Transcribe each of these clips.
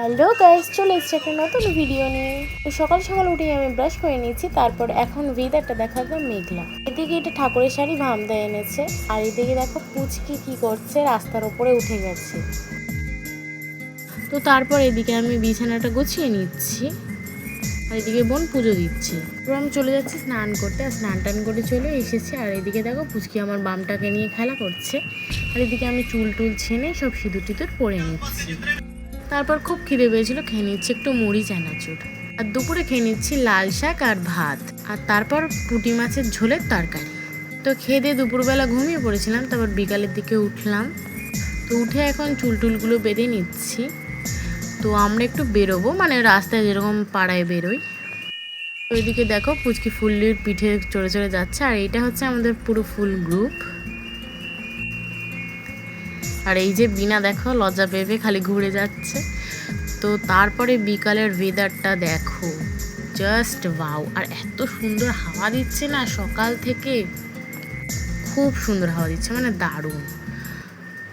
Hello guys, চলে এসেছি একটা নতুন ভিডিও নিয়ে। তো সকাল সকাল উঠেই আমি ব্রাশ করে নিয়েছি। তারপর এখন ওয়েদারটা দেখা একদম মেঘলা। এদিকে এটা ঠাকুরের শাড়ি ভামদা এনেছে, আর এদিকে দেখো পুচকি কি করছে, রাস্তার উপরে উঠে গেছে। তো তারপর এদিকে আমি বিছানাটা গুছিয়ে নিচ্ছি, আর এদিকে বোন পুজো দিচ্ছে। তারপর আমি চলে যাচ্ছি স্নান করতে, আর স্নান টান করে চলে এসেছি। আর এদিকে দেখো পুচকি আমার বামটাকে নিয়ে খেলা করছে, আর এদিকে আমি চুল টুল ছেনে সব সিঁদুর টিঁদুর পরে নিচ্ছি। তারপর খুব খিদে পেয়েছিল, খেয়ে নিচ্ছি একটু মুড়ি চানাচুর। আর দুপুরে খেয়ে নিচ্ছি লাল শাক আর ভাত, আর তারপর পুঁটি মাছের ঝোলের তরকারি। তো খেয়ে দিয়ে দুপুরবেলা ঘুমিয়ে পড়েছিলাম। তারপর বিকালের দিকে উঠলাম, তো উঠে এখন চুল টুলগুলো বেঁধে নিচ্ছি। তো আমরা একটু বেরোবো, মানে রাস্তায় যেরকম পাড়ায় বেরোই। তো এদিকে দেখো পুচকি ফুল্লির পিঠে চড়ে চড়ে যাচ্ছে, আর এইটা হচ্ছে আমাদের পুরো ফুল গ্রুপ। আর এই যে বিনা দেখো লজ্জা পেয়ে খালি ঘুরে যাচ্ছে। তো তারপরে বিকালের ওয়েদারটা দেখো, জাস্ট ওয়াও। আর এত সুন্দর হাওয়া দিচ্ছে না সকাল থেকে, খুব সুন্দর হাওয়া দিচ্ছে, মানে দারুণ।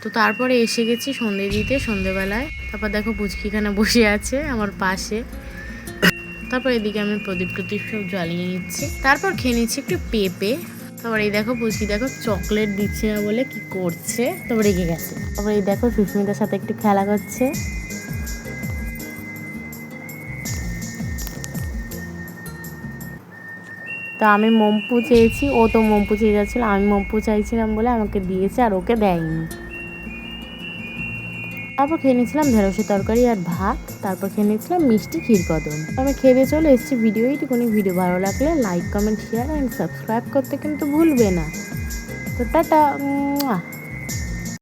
তো তারপরে এসে গেছি সন্ধে দিতে, সন্ধেবেলায়। তারপর দেখো পুচকিখানে বসে আছে আমার পাশে। তারপর এদিকে আমি প্রদীপ প্রদীপ সব জ্বালিয়ে নিচ্ছি। তারপর খেয়ে নিচ্ছি একটু পেঁপে। তারপর এই দেখো পুচকি দেখো চকলেট দিচ্ছে না বলে কি করছে, তারপর রেগে গেছে। তারপর এই দেখো সুস্মিতার সাথে একটু খেলা করছে। তো আমি মম্পু চেয়েছি, ও তো মম্পু চেয়ে যাচ্ছিল, আমি মম্পু চাইছিলাম বলে আমাকে দিয়েছে, আর ওকে দেয়নি। তারপর খেয়ে নিয়েছিলাম ঢেঁড়সের তরকারি আর ভাত। তারপর খেয়ে নিয়েছিলাম মিষ্টি ক্ষীরকদম। আমি খেয়ে দিয়ে চলে এসেছি। ভিডিও ভালো লাগলে like comment share and subscribe করতে কিন্তু ভুলবে না। তো টাটা।